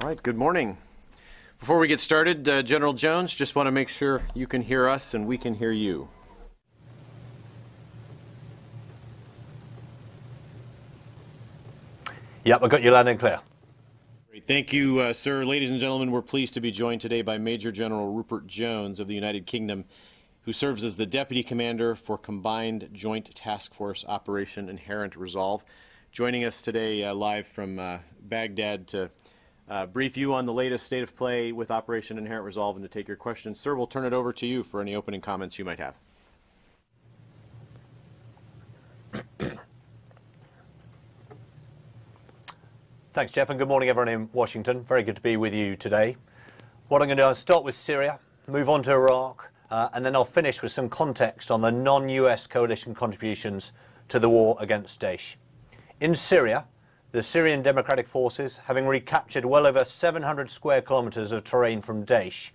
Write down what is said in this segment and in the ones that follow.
All right, good morning. Before we get started, General Jones, just want to make sure you can hear us and we can hear you. Yep, I've got you loud and clear. Great. Thank you, sir. Ladies and gentlemen, we're pleased to be joined today by Major General Rupert Jones of the United Kingdom, who serves as the Deputy Commander for Combined Joint Task Force Operation Inherent Resolve. Joining us today live from Baghdad to brief you on the latest state of play with Operation Inherent Resolve and to take your questions. Sir, we'll turn it over to you for any opening comments you might have. Thanks, Jeff, and good morning, everyone in Washington. Very good to be with you today. What I'm going to do is start with Syria, move on to Iraq, and then I'll finish with some context on the non-US coalition contributions to the war against Daesh. In Syria, the Syrian Democratic Forces, having recaptured well over 700 square kilometres of terrain from Daesh,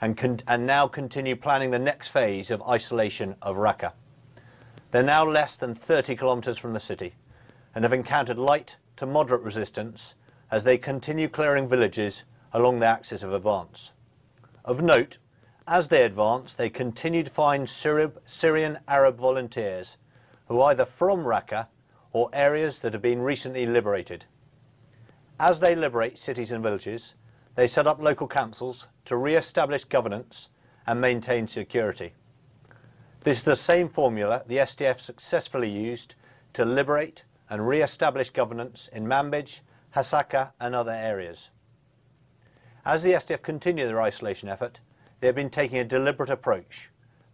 and now continue planning the next phase of isolation of Raqqa. They're now less than 30 kilometres from the city and have encountered light to moderate resistance as they continue clearing villages along the axis of advance. Of note, as they advance, they continue to find Syrian Arab volunteers who are either from Raqqa or areas that have been recently liberated. As they liberate cities and villages, they set up local councils to re-establish governance and maintain security. This is the same formula the SDF successfully used to liberate and re-establish governance in Manbij, Hasaka and other areas. As the SDF continue their isolation effort, they have been taking a deliberate approach,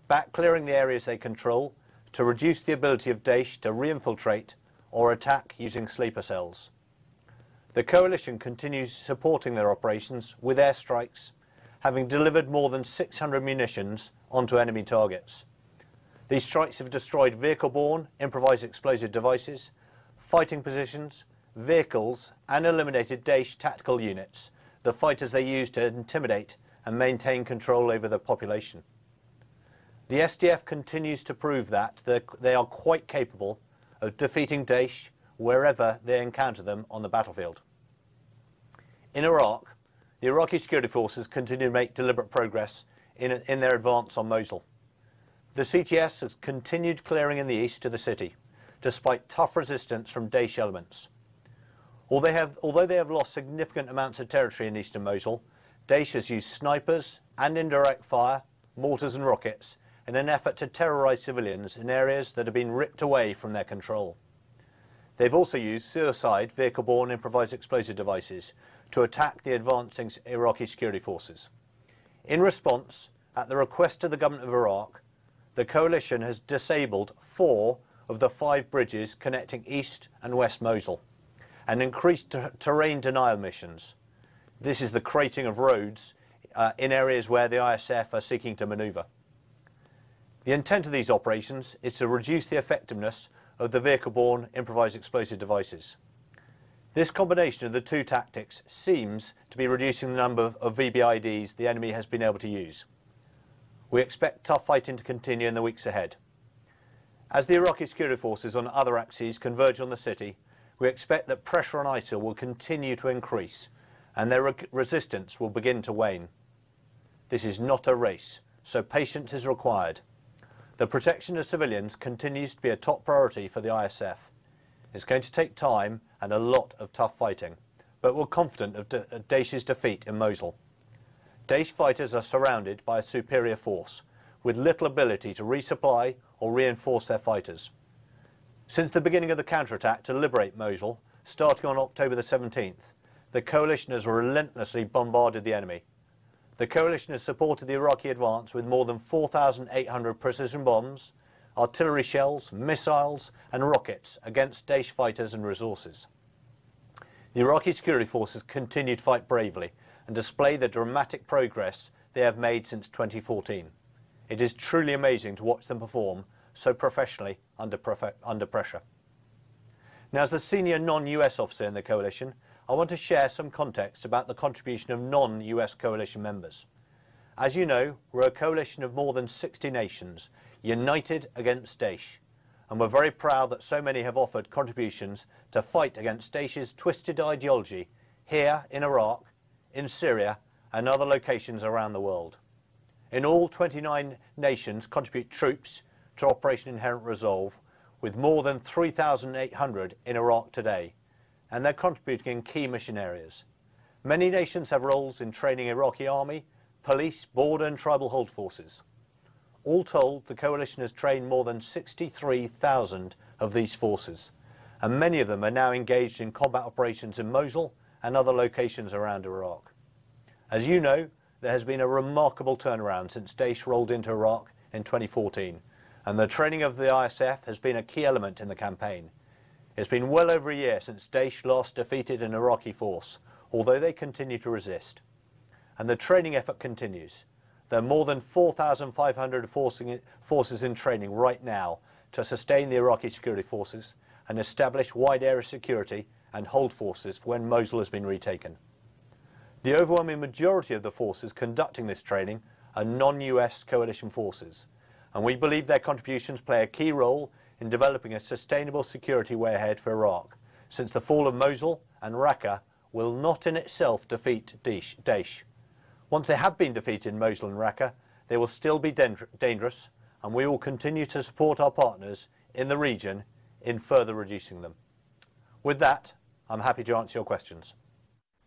back-clearing the areas they control to reduce the ability of Daesh to re-infiltrate or attack using sleeper cells. The coalition continues supporting their operations with airstrikes, having delivered more than 600 munitions onto enemy targets. These strikes have destroyed vehicle-borne improvised explosive devices, fighting positions, vehicles and eliminated Daesh tactical units, the fighters they use to intimidate and maintain control over the population. The SDF continues to prove that they are quite capable of defeating Daesh wherever they encounter them on the battlefield. In Iraq, the Iraqi security forces continue to make deliberate progress in their advance on Mosul. The CTS has continued clearing in the east to the city, despite tough resistance from Daesh elements. Although they have lost significant amounts of territory in eastern Mosul, Daesh has used snipers and indirect fire, mortars and rockets in an effort to terrorise civilians in areas that have been ripped away from their control. They've also used suicide vehicle-borne improvised explosive devices to attack the advancing Iraqi security forces. In response, at the request of the government of Iraq, the coalition has disabled 4 of the 5 bridges connecting East and West Mosul and increased terrain denial missions. This is the crating of roads in areas where the ISF are seeking to manoeuvre. The intent of these operations is to reduce the effectiveness of the vehicle-borne improvised explosive devices. This combination of the 2 tactics seems to be reducing the number of VBIDs the enemy has been able to use. We expect tough fighting to continue in the weeks ahead. As the Iraqi security forces on other axes converge on the city, we expect that pressure on ISIL will continue to increase and their resistance will begin to wane. This is not a race, so patience is required. The protection of civilians continues to be a top priority for the ISF. It's going to take time and a lot of tough fighting, but we're confident of Daesh's defeat in Mosul. Daesh fighters are surrounded by a superior force, with little ability to resupply or reinforce their fighters. Since the beginning of the counterattack to liberate Mosul, starting on October the 17th, the coalition has relentlessly bombarded the enemy. The coalition has supported the Iraqi advance with more than 4,800 precision bombs, artillery shells, missiles and rockets against Daesh fighters and resources. The Iraqi security forces continue to fight bravely and display the dramatic progress they have made since 2014. It is truly amazing to watch them perform so professionally under pressure. Now, as a senior non-US officer in the coalition, I want to share some context about the contribution of non-US coalition members. As you know, we're a coalition of more than 60 nations, united against Daesh, and we're very proud that so many have offered contributions to fight against Daesh's twisted ideology here in Iraq, in Syria and other locations around the world. In all, 29 nations contribute troops to Operation Inherent Resolve, with more than 3,800 in Iraq today, and they're contributing in key mission areas. Many nations have roles in training Iraqi army, police, border and tribal hold forces. All told, the coalition has trained more than 63,000 of these forces, and many of them are now engaged in combat operations in Mosul and other locations around Iraq. As you know, there has been a remarkable turnaround since Daesh rolled into Iraq in 2014, and the training of the ISF has been a key element in the campaign. It's been well over a year since Daesh last defeated an Iraqi force, although they continue to resist. And the training effort continues. There are more than 4,500 forces in training right now to sustain the Iraqi security forces and establish wide area security and hold forces for when Mosul has been retaken. The overwhelming majority of the forces conducting this training are non-US coalition forces, and we believe their contributions play a key role in developing a sustainable security way ahead for Iraq, since the fall of Mosul and Raqqa will not in itself defeat Daesh. Once they have been defeated in Mosul and Raqqa, they will still be dangerous, and we will continue to support our partners in the region in further reducing them. With that, I'm happy to answer your questions.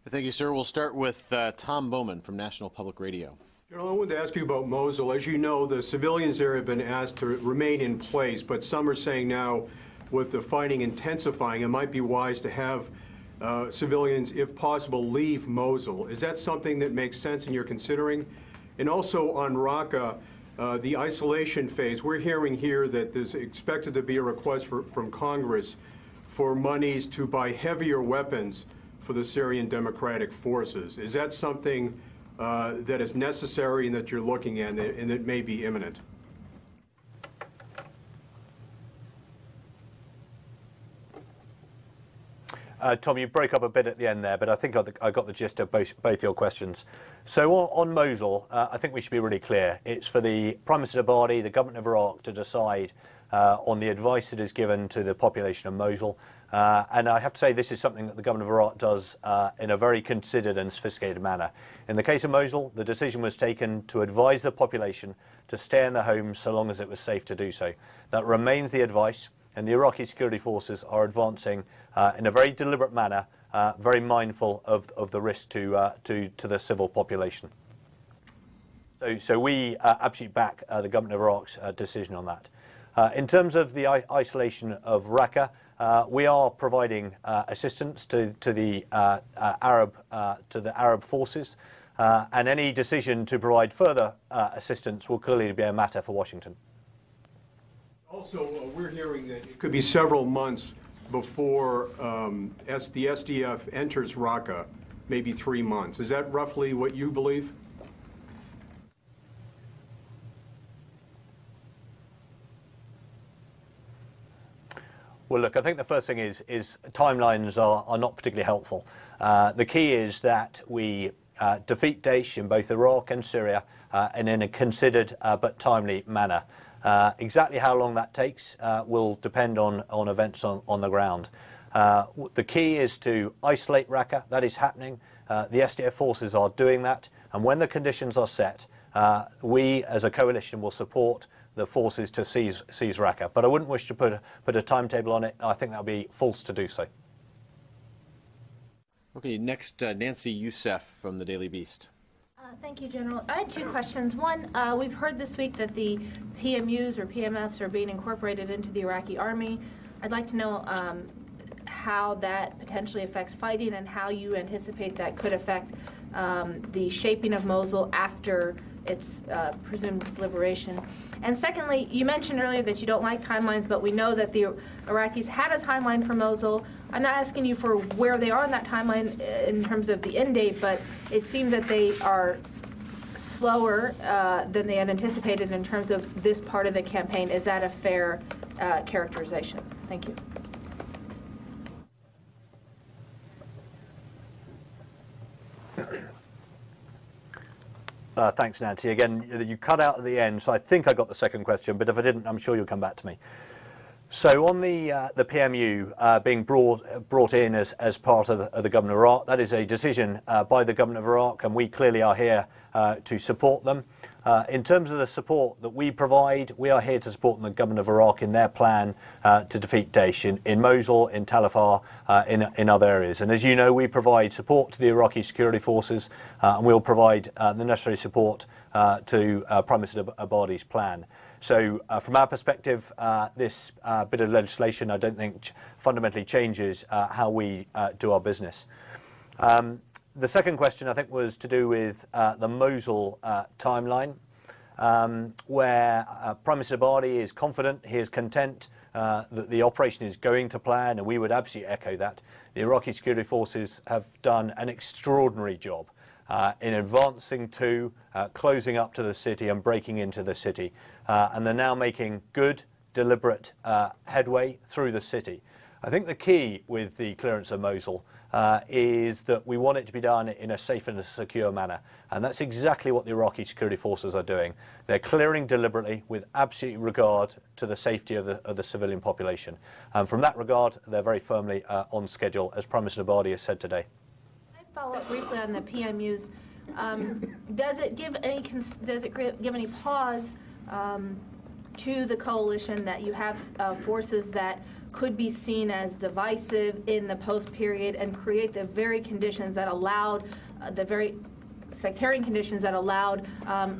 Thank you, sir. We'll start with Tom Bowman from National Public Radio. General, I wanted to ask you about Mosul. As you know, the civilians there have been asked to remain in place, but some are saying now, with the fighting intensifying, it might be wise to have civilians, if possible, leave Mosul. Is that something that makes sense and you're considering? And also on Raqqa, the isolation phase, we're hearing here that there's expected to be a request from Congress for monies to buy heavier weapons for the Syrian Democratic Forces. Is that something that is necessary and that you're looking at and that may be imminent? Tom, you broke up a bit at the end there, but I think I got the gist of both your questions. So on Mosul, I think we should be really clear. It's for the Prime Minister Abadi, the government of Iraq, to decide on the advice that is given to the population of Mosul. And I have to say this is something that the government of Iraq does in a very considered and sophisticated manner. In the case of Mosul, the decision was taken to advise the population to stay in their homes so long as it was safe to do so. That remains the advice, and the Iraqi security forces are advancing in a very deliberate manner, very mindful of the risk to the civil population. So we absolutely back the government of Iraq's decision on that. In terms of the isolation of Raqqa, we are providing assistance to the Arab forces, and any decision to provide further assistance will clearly be a matter for Washington. Also, we're hearing that it could be several months before as the SDF enters Raqqa, maybe 3 months. Is that roughly what you believe? Well, look, I think the first thing is timelines are not particularly helpful. The key is that we defeat Daesh in both Iraq and Syria and in a considered but timely manner. Exactly how long that takes will depend on events on the ground. The key is to isolate Raqqa. That is happening. The SDF forces are doing that. And when the conditions are set, we as a coalition will support the forces to seize Raqqa. But I wouldn't wish to put a timetable on it. I think that would be false to do so. Okay, next, Nancy Youssef from the Daily Beast. Thank you, General. I had two questions. One, we've heard this week that the PMUs or PMFs are being incorporated into the Iraqi army. I'd like to know how that potentially affects fighting and how you anticipate that could affect the shaping of Mosul after its presumed liberation. And secondly, you mentioned earlier that you don't like timelines, but we know that the Iraqis had a timeline for Mosul. I'm not asking you for where they are in that timeline in terms of the end date, but it seems that they are slower than they had anticipated in terms of this part of the campaign. Is that a fair characterization? Thank you. Thanks, Nancy. Again, you cut out at the end, so I think I got the second question, but if I didn't, I'm sure you'll come back to me. So on the PMU being brought in as part of the government of Iraq, that is a decision by the government of Iraq, and we clearly are here to support them. In terms of the support that we provide, we are here to support the government of Iraq in their plan to defeat Daesh in Mosul, in Tal Afar, in other areas. And as you know, we provide support to the Iraqi security forces, and we'll provide the necessary support to Prime Minister Abadi's plan. So from our perspective, this bit of legislation I don't think fundamentally changes how we do our business. The second question I think was to do with the Mosul timeline, where Prime Minister Abadi is confident, he is content that the operation is going to plan, and we would absolutely echo that. The Iraqi security forces have done an extraordinary job in advancing to, closing up to the city and breaking into the city. And they're now making good, deliberate headway through the city. I think the key with the clearance of Mosul is that we want it to be done in a safe and a secure manner. And that's exactly what the Iraqi security forces are doing. They're clearing deliberately with absolute regard to the safety of the civilian population. And from that regard, they're very firmly on schedule, as Prime Minister Abadi has said today. Follow up briefly on the PMUs. Does it give any pause to the coalition that you have forces that could be seen as divisive in the post period and create the very conditions that allowed the very sectarian conditions that allowed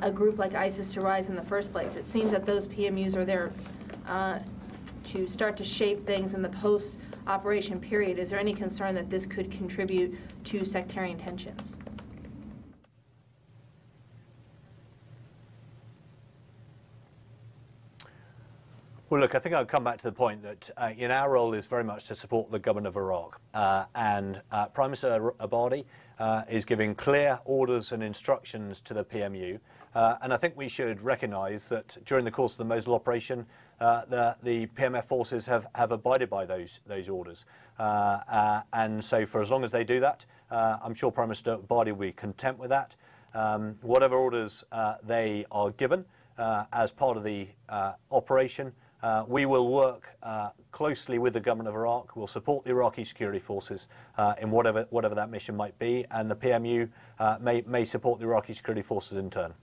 a group like ISIS to rise in the first place? It seems that those PMUs are there to start to shape things in the post-operation period. Is there any concern that this could contribute to sectarian tensions? Well, look, I think I'll come back to the point that our role is very much to support the government of Iraq. And Prime Minister Abadi is giving clear orders and instructions to the PMU. And I think we should recognise that during the course of the Mosul operation, the PMF forces have abided by those orders. And so for as long as they do that, I'm sure Prime Minister Abadi will be content with that. Whatever orders they are given as part of the operation, we will work closely with the government of Iraq. We'll support the Iraqi security forces in whatever that mission might be, and the PMU may support the Iraqi security forces in turn.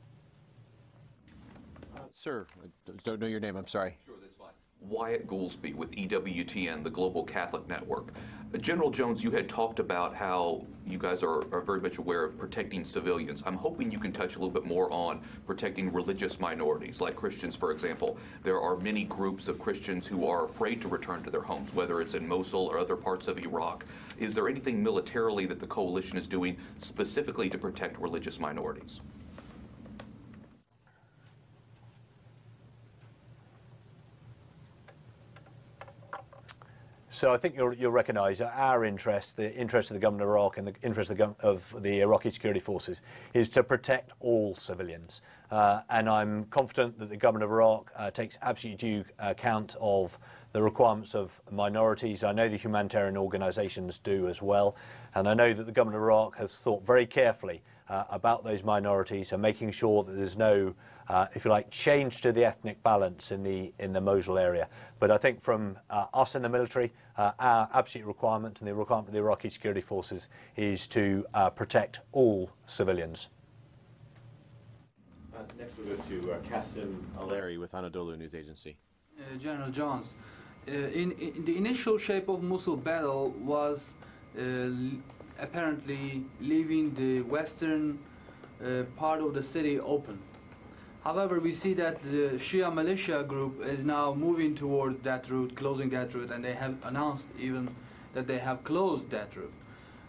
Sir, I don't know your name, I'm sorry. Sure, that's fine. Wyatt Goolsby with EWTN, the Global Catholic Network. General Jones, you had talked about how you guys are very much aware of protecting civilians. I'm hoping you can touch a little bit more on protecting religious minorities, like Christians, for example. There are many groups of Christians who are afraid to return to their homes, whether it's in Mosul or other parts of Iraq. Is there anything militarily that the coalition is doing specifically to protect religious minorities? So I think you'll recognise our interest, the interest of the government of Iraq and the interest of the Iraqi security forces is to protect all civilians. And I'm confident that the government of Iraq takes absolute due account of the requirements of minorities. I know the humanitarian organisations do as well. And I know that the government of Iraq has thought very carefully about those minorities and making sure that there's no if you like, change to the ethnic balance in the Mosul area. But I think from us in the military, our absolute requirement and the requirement of the Iraqi security forces is to protect all civilians. Next we'll go to Kasim Aleri with Anadolu News Agency. General Jones, in the initial shape of Mosul battle was apparently leaving the western part of the city open. However, we see that the Shia militia group is now moving toward that route, closing that route, and they have announced even that they have closed that route.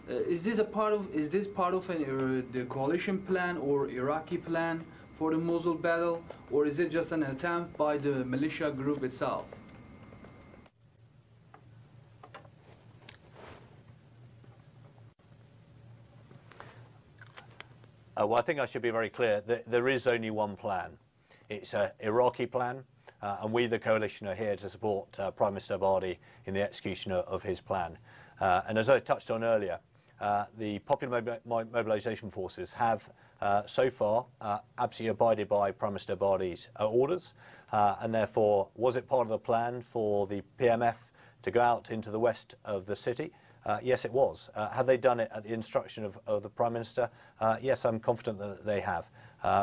Is this part of the coalition plan or Iraqi plan for the Mosul battle, or is it just an attempt by the militia group itself? Well, I think I should be very clear that there is only one plan. It's an Iraqi plan, and we, the coalition, are here to support Prime Minister Abadi in the execution of his plan. And as I touched on earlier, the Popular Mobilisation Forces have so far absolutely abided by Prime Minister Abadi's orders, and therefore was it part of the plan for the PMF to go out into the west of the city? Yes, it was. Have they done it at the instruction of the Prime Minister? Yes, I'm confident that they have.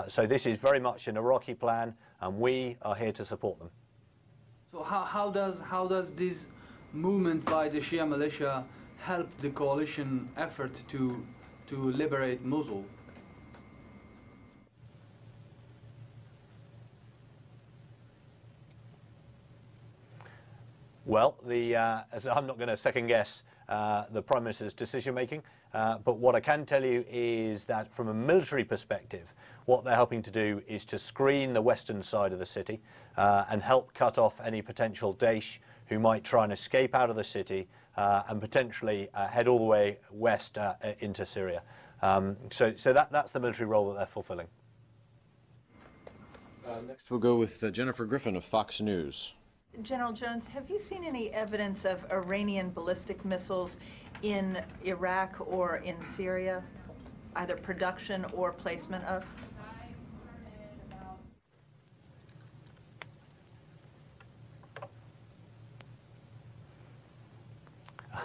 So this is very much an Iraqi plan, and we are here to support them. So how does this movement by the Shia militia help the coalition effort to liberate Mosul? Well, as I'm not going to second guess the Prime Minister's decision making, but what I can tell you is that from a military perspective, what they're helping to do is to screen the western side of the city and help cut off any potential Daesh who might try and escape out of the city and potentially head all the way west into Syria. So that's the military role that they're fulfilling. Next we'll go with Jennifer Griffin of Fox News. General Jones, have you seen any evidence of Iranian ballistic missiles in Iraq or in Syria, either production or placement of?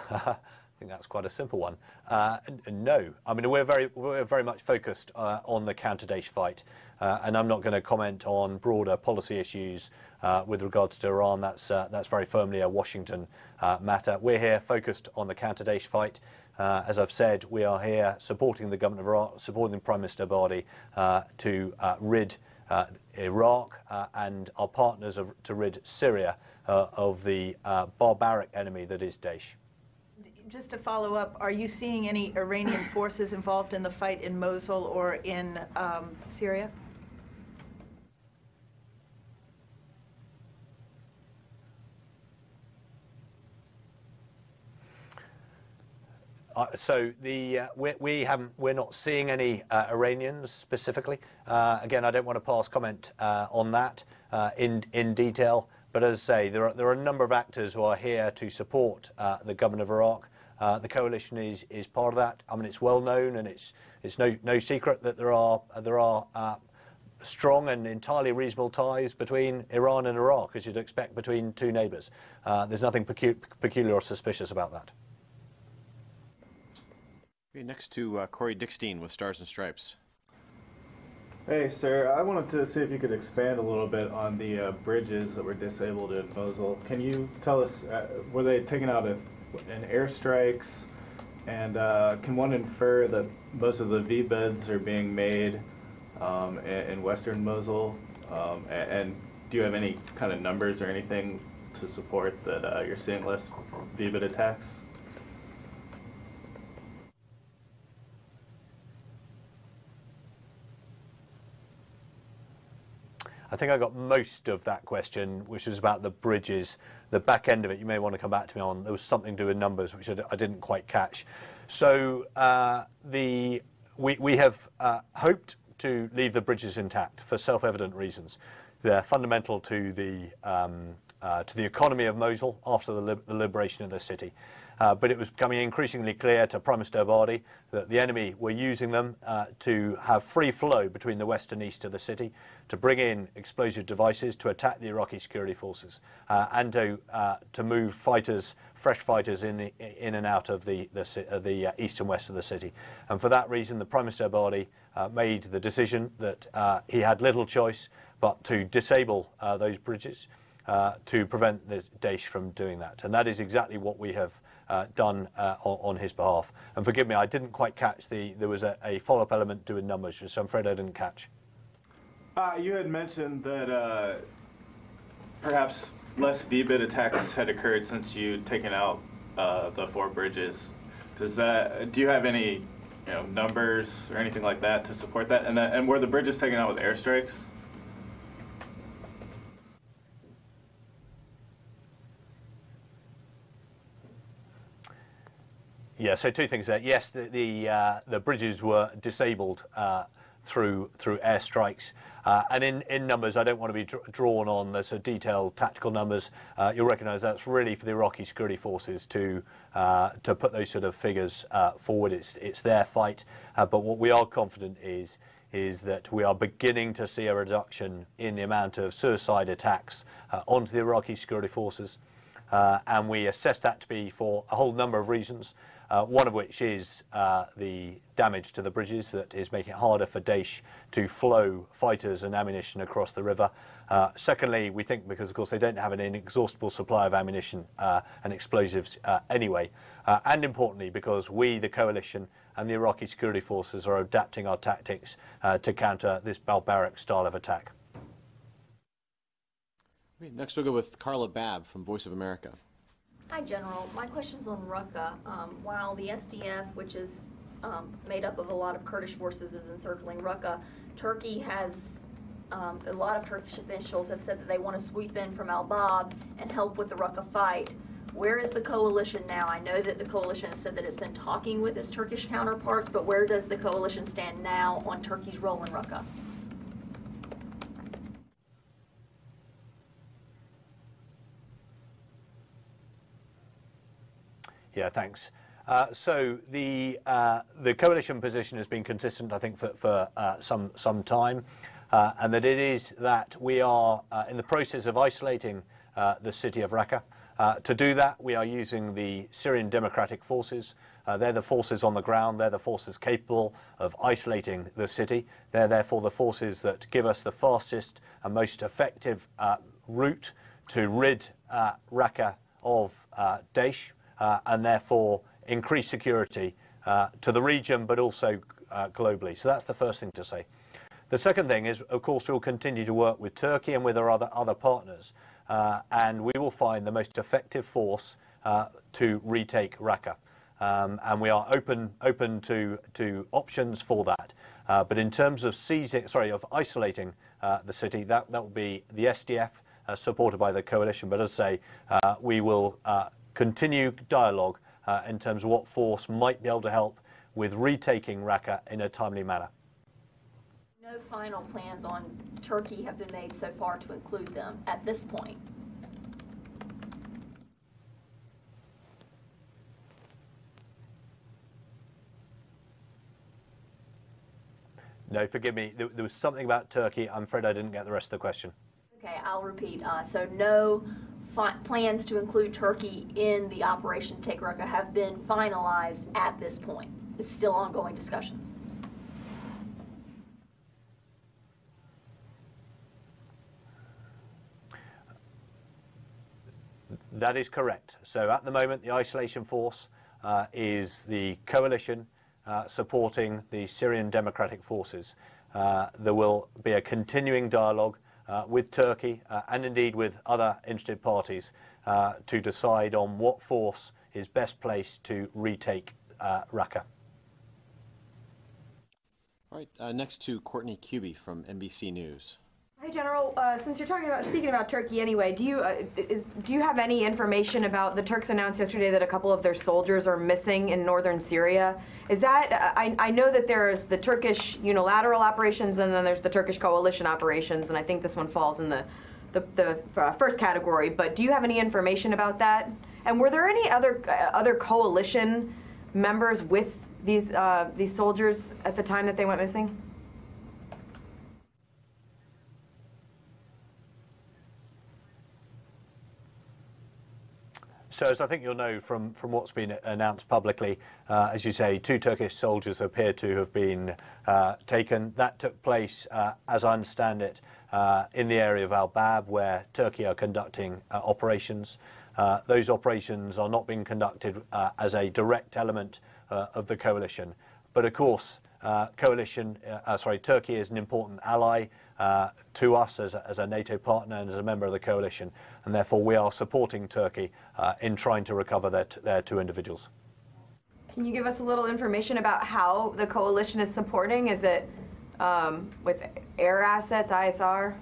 I think that's quite a simple one. No, I mean we're very much focused on the counter-Daesh fight, and I'm not going to comment on broader policy issues with regards to Iran. That's very firmly a Washington matter. We're here focused on the counter-Daesh fight. As I've said, we are here supporting the government of Iraq, supporting Prime Minister Abadi to rid Iraq and our partners to rid Syria of the barbaric enemy that is Daesh. Just to follow up, are you seeing any Iranian forces involved in the fight in Mosul or in Syria? So we're not seeing any Iranians specifically. Again, I don't want to pass comment on that in detail. But as I say, there are a number of actors who are here to support the government of Iraq. The coalition is part of that. I mean, it's well known, and it's no secret that there are strong and entirely reasonable ties between Iran and Iraq, as you'd expect between two neighbours. There's nothing peculiar or suspicious about that. Okay, next to Corey Dickstein with Stars and Stripes. Hey, sir. I wanted to see if you could expand a little bit on the bridges that were disabled in Mosul. Can you tell us, were they taken out in airstrikes? And can one infer that most of the V-beds are being made in western Mosul? And do you have any kind of numbers or anything to support that you're seeing less V-bed attacks? I think I got most of that question, which is about the bridges. The back end of it, you may want to come back to me on. There was something to do with numbers, which I didn't quite catch. So we have hoped to leave the bridges intact for self-evident reasons. They're fundamental to the economy of Mosul after the liberation of the city. But it was becoming increasingly clear to Prime Minister Abadi that the enemy were using them to have free flow between the west and east of the city, to bring in explosive devices to attack the Iraqi security forces, and to move fighters, fresh fighters, in and out of the east and west of the city. And for that reason, the Prime Minister Abadi made the decision that he had little choice but to disable those bridges to prevent the Daesh from doing that. And that is exactly what we have done on his behalf. And forgive me, I didn't quite catch there was a follow-up element to do with numbers, which I'm afraid I didn't catch. You had mentioned that perhaps less V-bid attacks had occurred since you'd taken out the 4 bridges. Do you have any numbers or anything like that to support that? And were the bridges taken out with airstrikes? Yeah, so 2 things there. Yes, the bridges were disabled through airstrikes, and in numbers, I don't want to be drawn on the sort of detailed tactical numbers. You'll recognise that's really for the Iraqi security forces to put those sort of figures forward. It's their fight, but what we are confident is is that we are beginning to see a reduction in the amount of suicide attacks onto the Iraqi security forces. And we assess that to be for a whole number of reasons, one of which is the damage to the bridges that is making it harder for Daesh to flow fighters and ammunition across the river. Secondly, we think because, of course, they don't have an inexhaustible supply of ammunition and explosives anyway. And importantly, because we, the coalition, and the Iraqi security forces are adapting our tactics to counter this barbaric style of attack. Okay, next we'll go with Carla Babb from Voice of America. Hi, General. My question's on Raqqa. While the SDF, which is made up of a lot of Kurdish forces, is encircling Raqqa, Turkey has, a lot of Turkish officials have said that they want to sweep in from al-Bab and help with the Raqqa fight. Where is the coalition now? I know that the coalition has said that it's been talking with its Turkish counterparts, but where does the coalition stand now on Turkey's role in Raqqa? Yeah, thanks. So the coalition position has been consistent, I think, for some time, and that it is that we are in the process of isolating the city of Raqqa. To do that, we are using the Syrian Democratic Forces. They're the forces on the ground. They're the forces capable of isolating the city. They're therefore the forces that give us the fastest and most effective route to rid Raqqa of Daesh and therefore increase security to the region but also globally. So that's the first thing to say. The second thing is, of course, we'll continue to work with Turkey and with our other partners. And we will find the most effective force to retake Raqqa, and we are open to options for that. But in terms of isolating the city, that will be the SDF supported by the coalition. But as I say, we will continue dialogue in terms of what force might be able to help with retaking Raqqa in a timely manner. No final plans on Turkey have been made so far to include them at this point. No, forgive me. There was something about Turkey. I'm afraid I didn't get the rest of the question. Okay, I'll repeat. So no plans to include Turkey in the Operation Take Raqqa have been finalized at this point. It's still ongoing discussions. That is correct. So at the moment, the isolation force is the coalition supporting the Syrian Democratic Forces. There will be a continuing dialogue with Turkey and indeed with other interested parties to decide on what force is best placed to retake Raqqa. All right, next to Courtney Cuby from NBC News. Hi, General. Since you're speaking about Turkey anyway, do you have any information about the Turks announced yesterday that a couple of their soldiers are missing in northern Syria? Is that I know that there's the Turkish unilateral operations and then there's the Turkish coalition operations, and I think this one falls in the first category. But do you have any information about that? And were there any other coalition members with these soldiers at the time that they went missing? So as I think you'll know from what's been announced publicly, as you say, 2 Turkish soldiers appear to have been taken. That took place, as I understand it, in the area of Al-Bab, where Turkey are conducting operations. Those operations are not being conducted as a direct element of the coalition. But of course, Turkey is an important ally to us as a NATO partner and as a member of the coalition, and therefore we are supporting Turkey in trying to recover their 2 individuals. Can you give us a little information about how the coalition is supporting? Is it with air assets, ISR?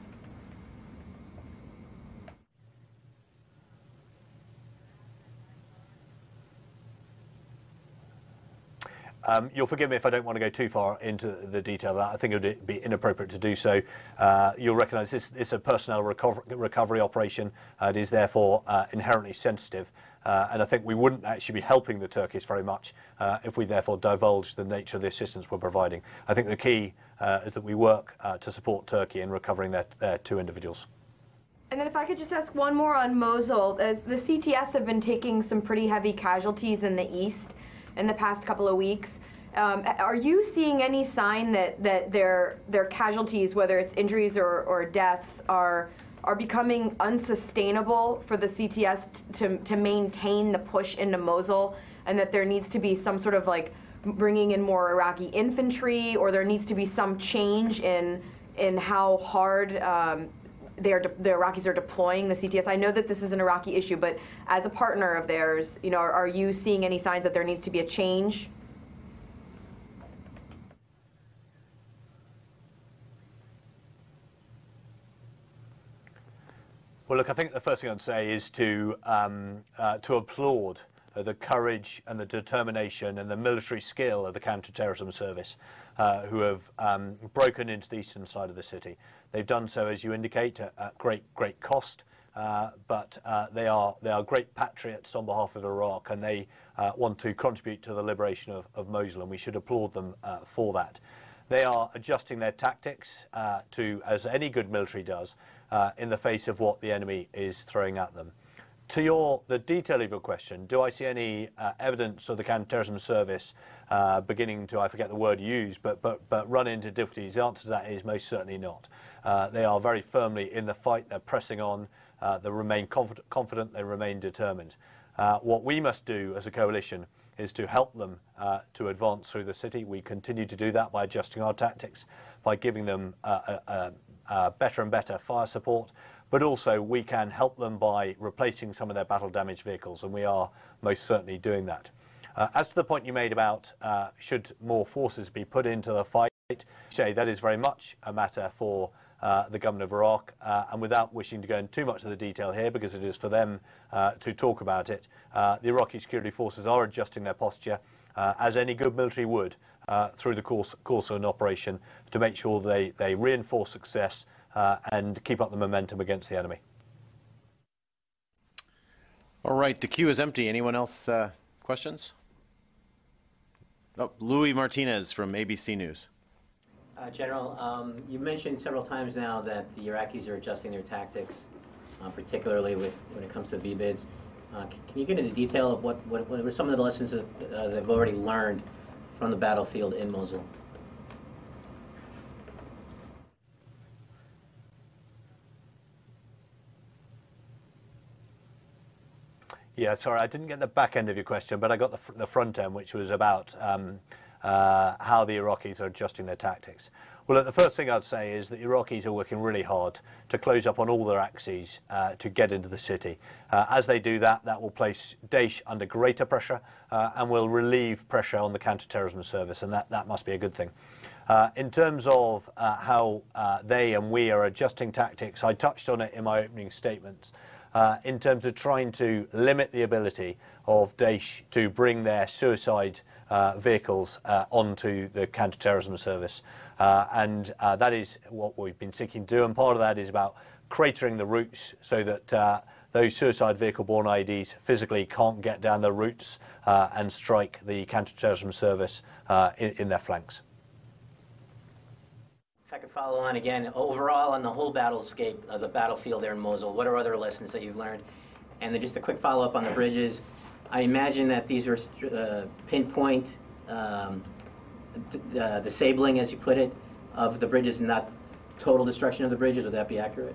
You'll forgive me if I don't want to go too far into the detail of that. I think it would be inappropriate to do so. You'll recognise this is a personnel recovery operation. It is therefore inherently sensitive. And I think we wouldn't actually be helping the Turkish very much if we therefore divulged the nature of the assistance we're providing. I think the key is that we work to support Turkey in recovering their 2 individuals. And then if I could just ask one more on Mosul, as the CTS have been taking some pretty heavy casualties in the east in the past couple of weeks. Are you seeing any sign that their casualties, whether it's injuries or deaths, are becoming unsustainable for the CTS to maintain the push into Mosul, and that there needs to be some sort of like bringing in more Iraqi infantry, or there needs to be some change in how hard the Iraqis are deploying the CTS? I know that this is an Iraqi issue, but as a partner of theirs, you know, are you seeing any signs that there needs to be a change? Well, look, I think the first thing I'd say is to applaud the courage and the determination and the military skill of the counter-terrorism service, who have broken into the eastern side of the city. They've done so, as you indicate, at great cost, but they are great patriots on behalf of Iraq, and they want to contribute to the liberation of Mosul, and we should applaud them for that. They are adjusting their tactics to, as any good military does, in the face of what the enemy is throwing at them. To the detail of your question, do I see any evidence of the counter-terrorism service beginning to, I forget the word used, but run into difficulties? The answer to that is most certainly not. They are very firmly in the fight. They're pressing on. They remain confident. They remain determined. What we must do as a coalition is to help them to advance through the city. We continue to do that by adjusting our tactics, by giving them better and better fire support, but also we can help them by replacing some of their battle-damaged vehicles, and we are most certainly doing that. As to the point you made about should more forces be put into the fight, say that is very much a matter for the government of Iraq, and without wishing to go into too much of the detail here, because it is for them to talk about it, the Iraqi security forces are adjusting their posture, as any good military would, through the course of an operation, to make sure they reinforce success and keep up the momentum against the enemy. All right, the queue is empty. Anyone else questions? Oh, Louis Martinez from ABC News. General, you mentioned several times now that the Iraqis are adjusting their tactics, particularly when it comes to VBIDs. Can you get into detail of what were some of the lessons that they've already learned from the battlefield in Mosul? Yeah, sorry, I didn't get the back end of your question, but I got the front end, which was about how the Iraqis are adjusting their tactics. Well, the first thing I'd say is that the Iraqis are working really hard to close up on all their axes to get into the city. As they do that, that will place Daesh under greater pressure and will relieve pressure on the counter-terrorism service, and that must be a good thing. In terms of how they and we are adjusting tactics, I touched on it in my opening statements. In terms of trying to limit the ability of Daesh to bring their suicide vehicles onto the counter-terrorism service. And that is what we've been seeking to do, and part of that is about cratering the routes so that those suicide vehicle-borne IEDs physically can't get down the routes and strike the counter-terrorism service in their flanks. If I could follow on again, overall on the whole battlescape of the battlefield there in Mosul, what are other lessons that you've learned? And then just a quick follow-up on the bridges. I imagine that these are pinpoint disabling, as you put it, of the bridges, and not total destruction of the bridges. Would that be accurate?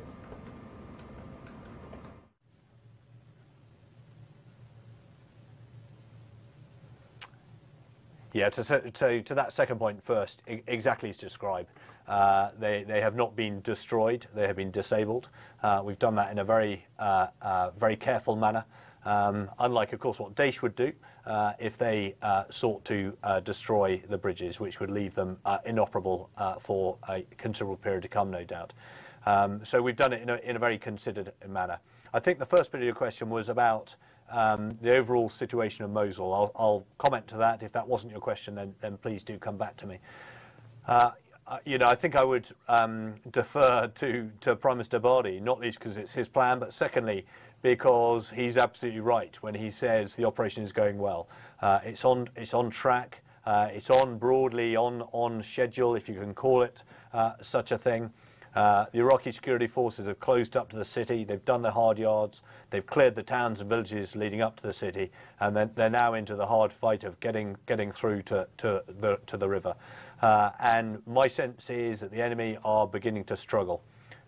Yeah, to that second point first, exactly as described. They have not been destroyed, they have been disabled. We've done that in a very careful manner. Unlike, of course, what Daesh would do if they sought to destroy the bridges, which would leave them inoperable for a considerable period to come, no doubt. So we've done it in a very considered manner. I think the first bit of your question was about the overall situation of Mosul. I'll comment to that. If that wasn't your question, then please do come back to me. I think I would defer to Prime Minister Bardi, not least because it's his plan, but secondly, because he's absolutely right when he says the operation is going well. It's on track. It's broadly on schedule, if you can call it such a thing. The Iraqi security forces have closed up to the city. They've done the hard yards. They've cleared the towns and villages leading up to the city, and then they're now into the hard fight of getting through to the river. And my sense is that the enemy are beginning to struggle.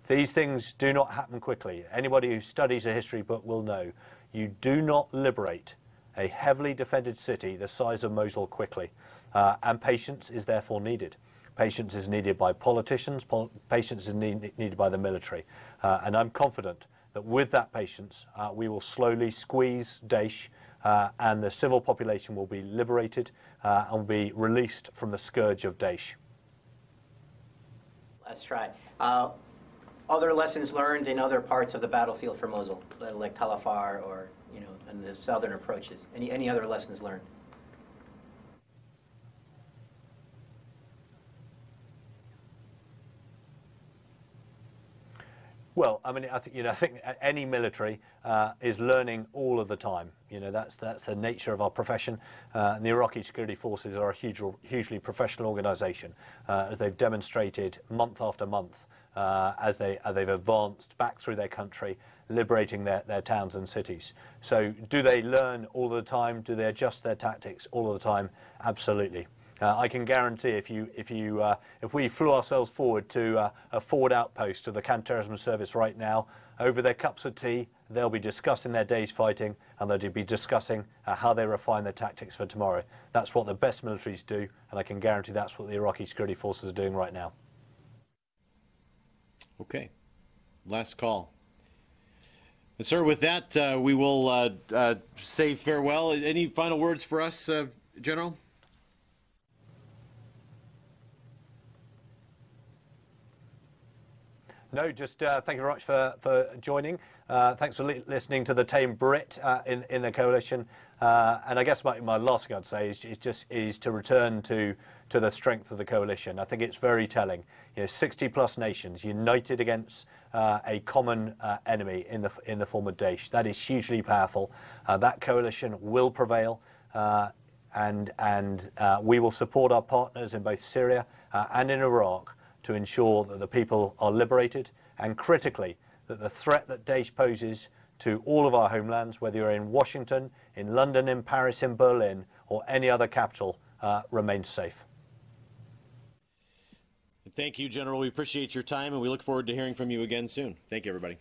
These things do not happen quickly. Anybody who studies a history book will know you do not liberate a heavily defended city the size of Mosul quickly, and patience is therefore needed. Patience is needed by politicians, patience is needed by the military, and I'm confident that with that patience we will slowly squeeze Daesh and the civil population will be liberated and will be released from the scourge of Daesh. Let's try. Other lessons learned in other parts of the battlefield for Mosul, like Tal Afar or and the southern approaches. Any other lessons learned? Well, I mean, I think any military is learning all of the time. That's the nature of our profession. And the Iraqi security forces are a hugely professional organisation, as they've demonstrated month after month as they've advanced back through their country, liberating their towns and cities. So, do they learn all the time? Do they adjust their tactics all of the time? Absolutely. I can guarantee if we flew ourselves forward to a forward outpost of the counterterrorism service right now, over their cups of tea, they'll be discussing their day's fighting and they'll be discussing how they refine their tactics for tomorrow. That's what the best militaries do, and I can guarantee that's what the Iraqi security forces are doing right now. Okay. Last call. And sir, with that, we will say farewell. Any final words for us, General? No, just thank you very much for joining. Thanks for listening to the tame Brit in the coalition. And I guess my last thing I'd say is to return to the strength of the coalition. I think it's very telling. 60+ nations united against a common enemy in the form of Daesh. That is hugely powerful. That coalition will prevail, and we will support our partners in both Syria and in Iraq to ensure that the people are liberated, and critically, that the threat that Daesh poses to all of our homelands, whether you're in Washington, in London, in Paris, in Berlin, or any other capital, remains safe. Thank you, General. We appreciate your time, and we look forward to hearing from you again soon. Thank you, everybody.